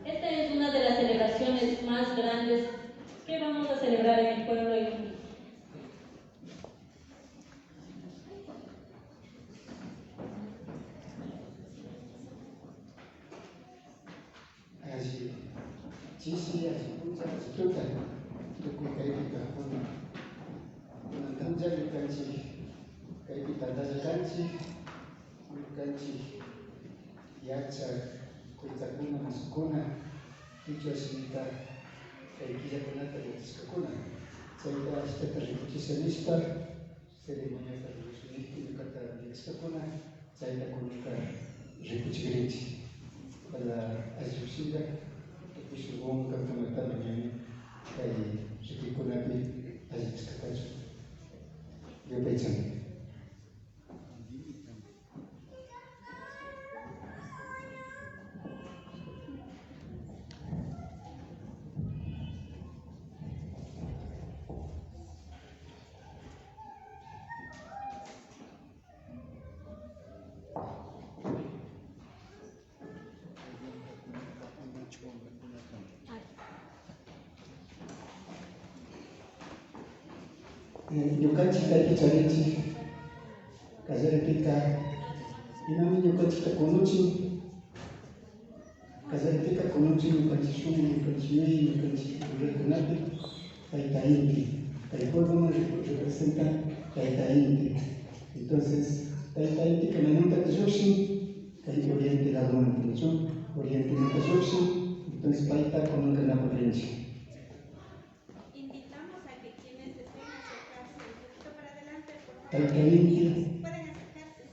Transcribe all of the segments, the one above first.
Esta es una de las celebraciones más grandes que vamos a celebrar en el pueblo Inti. Yukanchik kaypicharinchik kallaritika inami ñukanchikta kunuchin kallaritika kunuchin ñukanchik shumi ñukanchik yuyi ñukanchik ruraykunapi Tayta Inti kay puebloman representa Tayta Inti. Entonces Tayta Inti kaynanta llukshin kay oriente ladoman oriente nanta llukshin entonces payta kunankanapakrinchik. Tayta Inti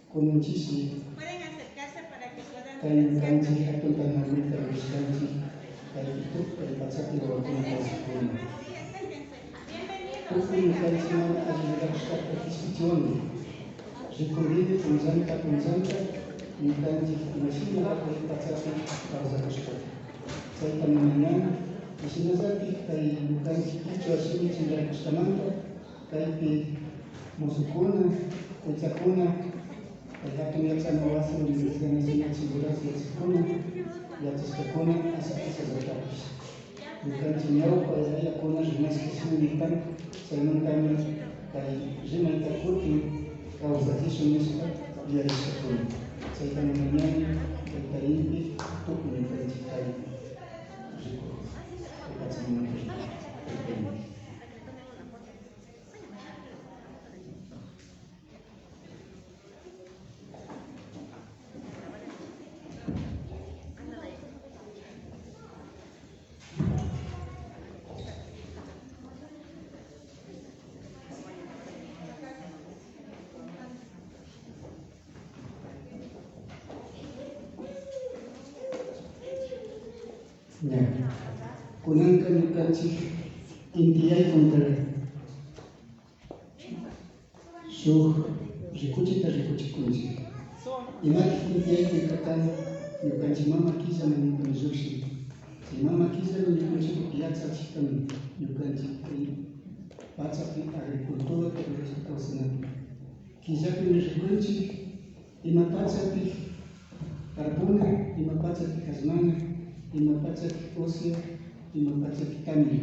kununchishi pueden acercarse para que puedan kay kanchik hatun tanamita rushkanchik kay tukay pachapi wawakunakunasukuna tukay ñukanchik mana allimirashkata hispichiwanmi rikurrini punllanta ñukanchik imashina kay pachapi kawsakashkata chayta munani ishinallatik kay ñukanchik kichwa shimi chinraykushkamanta kaypi musukuna, kuchakuna, hatun yachana wasi Universidad Nacional Chimborazo yachakuna, yachashkakuna asapishallatapish. Ñukanchik ñawpa yayakuna rimashkashunnipan chaymantami kay rimayta kutin kawsachishun nishpa yuyarishkakuna. Chayta munani Tayta Inti tukun ñukanchik kay rikuq pachamananta rikuq Tayta Inti. Kunanka ñukanchik intiyay contra shuk rikuchita rikuchikunchik. Imatik intiyaykuy karkani ñukanchik mama killamanitami llukshin. Chay mama killami ñukanchik yachachiktam ñukanchik pachapi agriculturata rurashpa kawsanapi. Killapimi rikunchik ima pachapi tarpuna, ima pachapi kasmana, ima pachapi osia, ima pachapi tamia.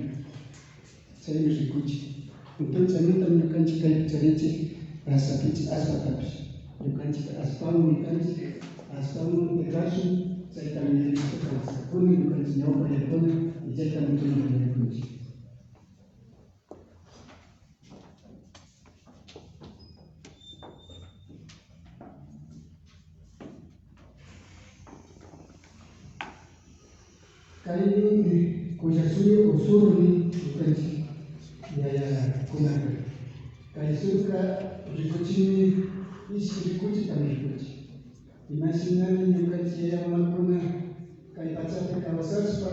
Chaymi rikunchik. Entonces chaymanta ñukanchik kaypi charinchik rasapichik aspatapish. Ñukanchik aspawan ñukanchik aspawan petrashun chaytami yuyarishka kawsakuni ñukanchik ñawpa yaykuna y chaytami yuyarikunchik. Kaymi kuyasuyo o surmi ñukanchik yayakunaka. Kay surka rikuchimi ishki rikuchitami rikunchik. Imashinami ñukanchik yayamamakuna kay pachapi kawsashpa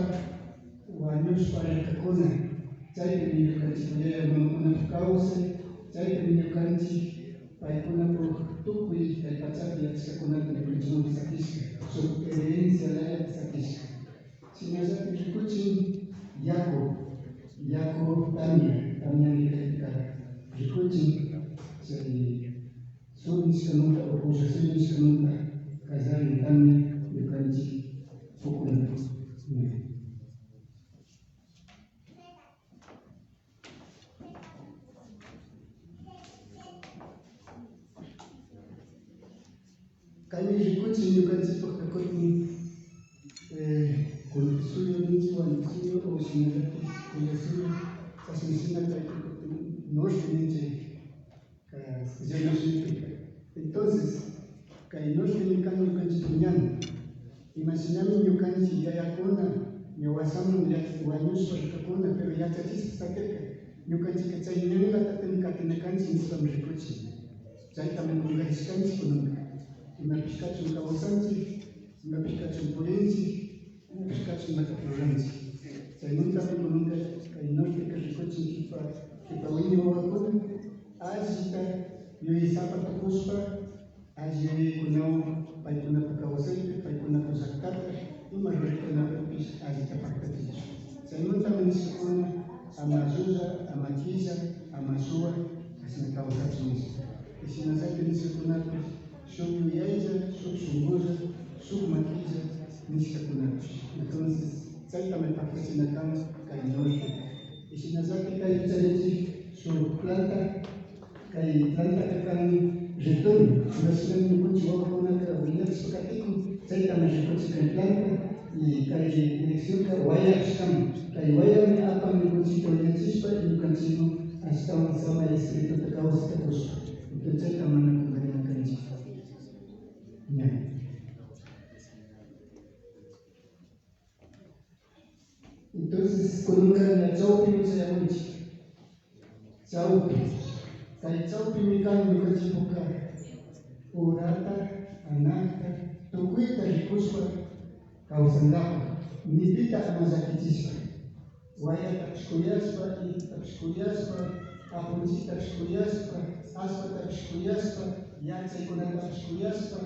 wañushpa rikkakuna chaypimi ñukanchik yayamamakuna kawsay chaypimi ñukanchik paykunapuk tukuy kay pachapi yachashkakunata ñukanchikman sakishka shuk herencia layata sakishka. Chinallatik rikuchin yaku tamia rikuchin chay Sur Niskanunta, oposición Niskanunta, Kazar Yutami, Yukanchi, Fukuna. Kami rikuchi Yukanchi, Pokakotni, con suyo Nichiwa, suyo Oshinagati, con suyo Sasmishinaka, no Shinichi. Entonces, que no estoy buscando un canchituñano. Imaginame mi canchi ya yacona, mi wasamu ya guayus por cacona, pero ya chachis está cerca. Mi canchi que chaynene la taten catena canchi en esta mrecochi. Chay también con canchi con una piscacho un cabosanchi, una piscacho un porenchi, una piscacho un mataproranchi. Chay nunca me con un cainote que recochi que pa wini wawakona. Agita, yo isapa tukuspa, allí kunao, paikuna pakawasente, paikuna kusakata, y marrokena pepis, agita pakatich. Se nota meniscona, amazuza, amaquiza, amazua, así me causaciones. Y si no sabe meniscona, subyuyaja, subsunguza, submaquiza, meniscona. Entonces, saitame pakachinacam, cainote. Y si no sabe que hay chalechi, su planta, kay planta que can retorno, no es un coche o una carabina de socatico, se también se coche con planta y kay dirección que vaya estamos, kay vaya me apa mi coche con el chispa y un cancino hasta un sama escrito de causa de costo, entonces también con la cancha. Entonces con una la chaupi no se llama chaupi. Kay chaupi mikano mikachipuka urata, anata, tukuita rikuspa kausandapa, nipita amazakichispa, waya tapishkuyaspa y tapishkuyaspa, apunchi tapishkuyaspa, aspa tapishkuyaspa, yachaykunata tapishkuyaspa,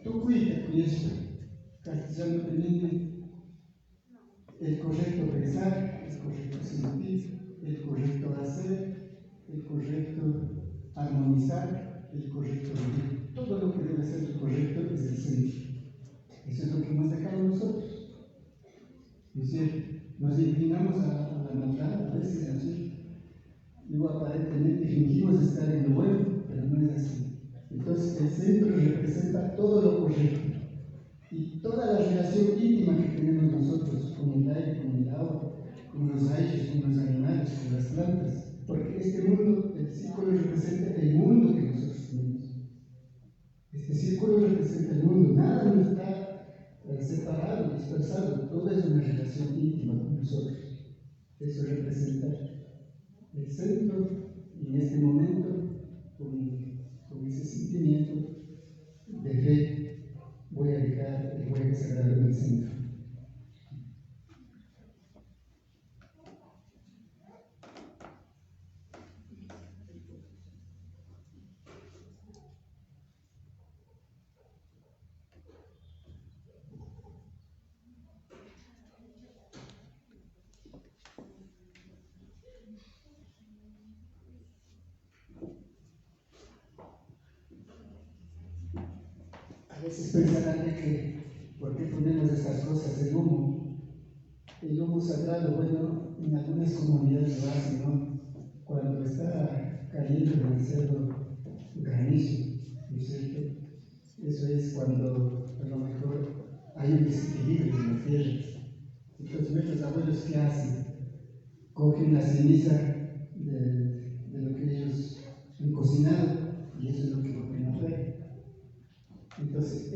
tukuita kuyaspa. Castellano teniendo el correcto pensar, el correcto sentir, el correcto hacer, el correcto armonizar, el correcto vivir. Todo lo que debe ser el correcto es el sentir. Eso es lo que hemos dejado nosotros. ¿No es cierto? Nos inclinamos a la maldad a veces así. Luego aparentemente fingimos estar en lo bueno, pero no es así. Entonces el centro representa todo lo correcto. Y toda la relación íntima que tenemos nosotros con el aire, con el agua, con los aires, con los animales, con las plantas. Porque este mundo, el círculo representa el mundo que nosotros tenemos. Este círculo representa el mundo, nada nos está separado, dispersado, todo es una relación íntima con nosotros. Eso representa el centro y en este momento, con ese sentimiento de fe, voy a dejar el jueves sagrado en el centro. A veces pensarán que, ¿por qué ponemos estas cosas? El humo sagrado, bueno, en algunas comunidades lo hacen, ¿no? Cuando está cayendo demasiado granizo, ¿no es cierto? Eso es cuando a lo mejor hay un desequilibrio en la tierra. Entonces nuestros abuelos, ¿qué hacen? Cogen la ceniza de lo que ellos han cocinado y eso es lo que ponen afuera. Entonces,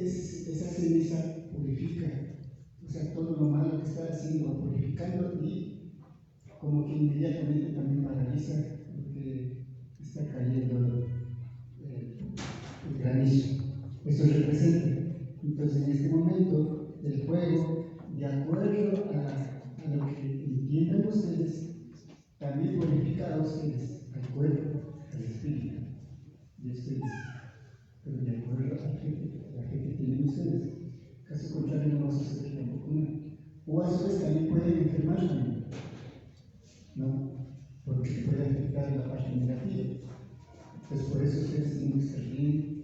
esa ceniza purifica, o sea, todo lo malo que está haciendo, purificando y como que inmediatamente también paraliza lo que está cayendo el granizo. Eso representa. Entonces, en este momento, el fuego, de acuerdo a lo que entiendan ustedes, también purifica a ustedes, al cuerpo, al espíritu de ustedes. Pero de acuerdo a la fe que tienen ustedes, caso contrario no vamos a hacer tampoco nada. O a su vez también pueden enfermar también, ¿no? Porque puede afectar la parte negativa. Entonces por eso ustedes tienen que estar bien,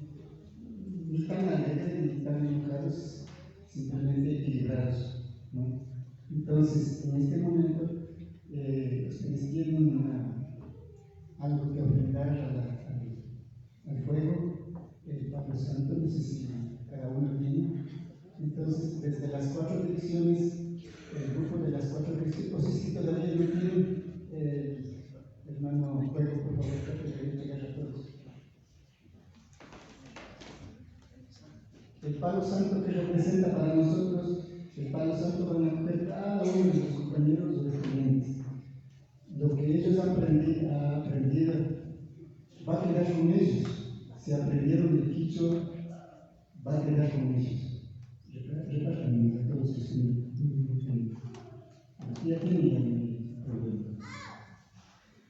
El palo santo que representa para nosotros, el palo santo van a coger cada uno de los compañeros o de estudiantes. Lo que ellos han aprendido va a quedar con ellos. Si aprendieron el quichua, va a quedar con ellos. Repártanme a todos que estén. Ya tienen problema.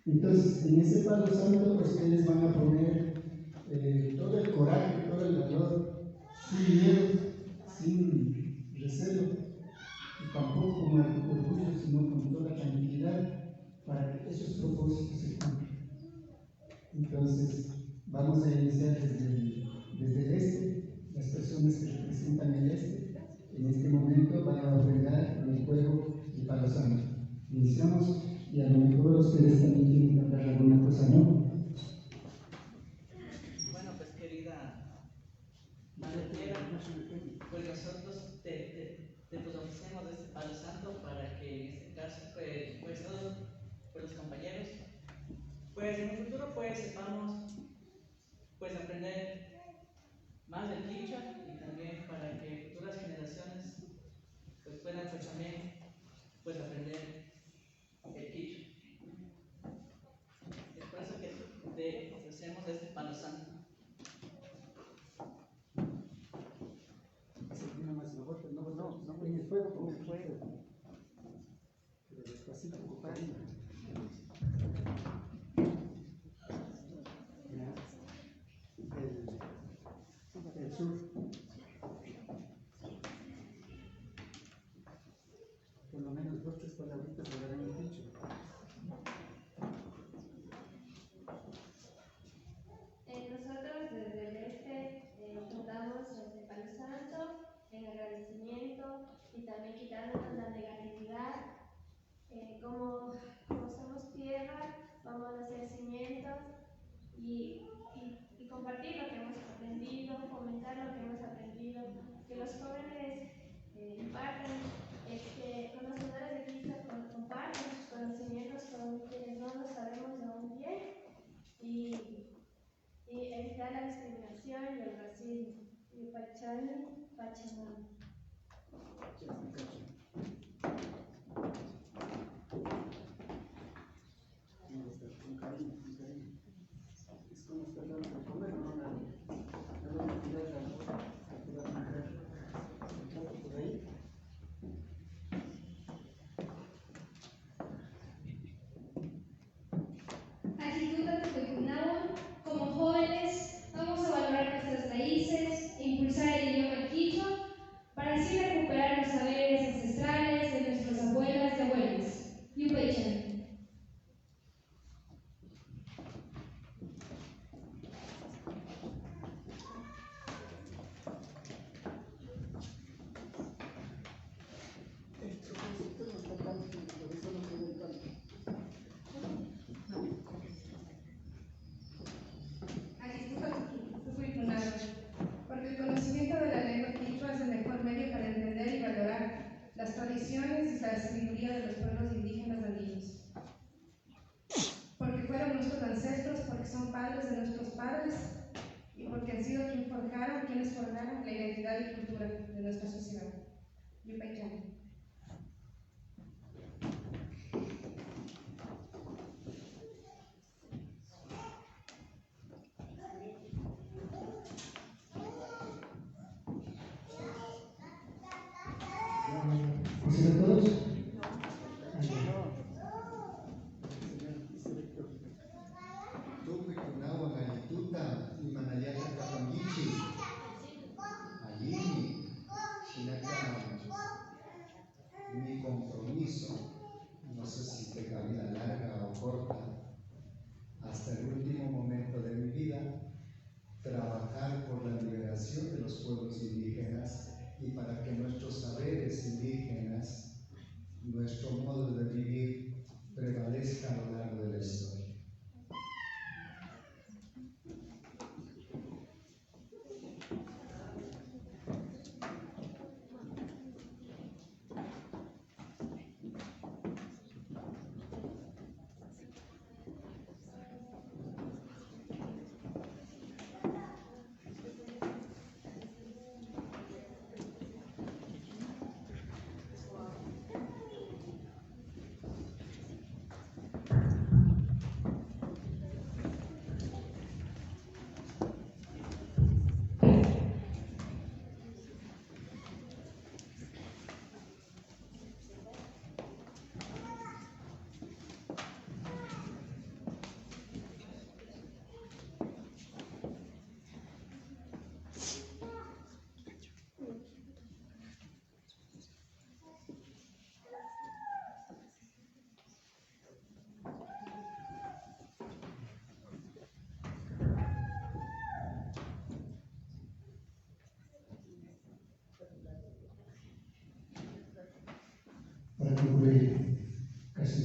Entonces, en ese palo santo, ustedes van a poner todo el coraje, todo el valor, sin miedo, sin recelo, y tampoco con orgullo, sino con toda tranquilidad, para que esos propósitos se cumplan. Entonces, vamos a iniciar desde el este. Las personas que representan el este, en este momento van a ofrendar en el juego el palo santo. Iniciamos, y a lo mejor ustedes también quieren hablar alguna cosa, ¿no? Bueno, pues querida Madre Tierra, pues nosotros te ofrecemos este palo santo para que en este caso, pues todos los compañeros, pues en el futuro pues sepamos pues aprender más del quichua y también para que futuras generaciones pues puedan pues también pues aprender el quichua. Es por eso que te ofrecemos este palo santo. No, en el fuego, con el fuego. Pero despacito, compadre. El sur. Por lo menos 2 o 3 palabritas hablarán el dicho. Nosotros desde el este fundamos el Palo Santo en agradecimiento y también quitándonos la negatividad. Como somos tierra, vamos a hacer cimientos y compartir lo que hemos aprendido, fomentar lo que hemos aprendido, que los jóvenes impartan, conocedores de Cristo, compartan sus conocimientos con quienes no lo sabemos aún bien y evitar la discriminación y el racismo. Y Pachani, Pachamama. Con cariño, con cariño. Es como estar dando de comer, no la tirar por ahí. Actitud Atopecunaua, como jóvenes vamos a valorar nuestras raíces e impulsar el idioma quichua para así recuperar los saberes ancestrales de nuestras abuelas y abuelos. Yupaychan. Porque el conocimiento de la lengua quichua es el mejor medio para entender y valorar las tradiciones y la sabiduría de los pueblos indígenas andinos. Porque fueron nuestros ancestros, porque son padres de nuestros padres y porque han sido quienes forjaron la identidad y cultura de nuestra sociedad. Yupaychan. ¿Pusieron todos? Tupi kunawa Galituta y Manayata Kapangichi. Allí, Shinaka, mi compromiso, no sé si te camina larga o corta, hasta el último momento de mi vida, trabajar por la liberación de los pueblos indígenas y para que nuestros saberes indígenas, nuestro modo de vivir, prevalezca a lo largo de la historia.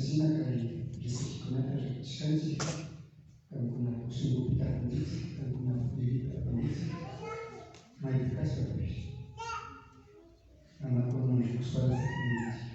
oficina que recibe chicanchi, una kusungupita kundisi, una pudita kundisi, maíz caso de nama con un usuario de kundisi.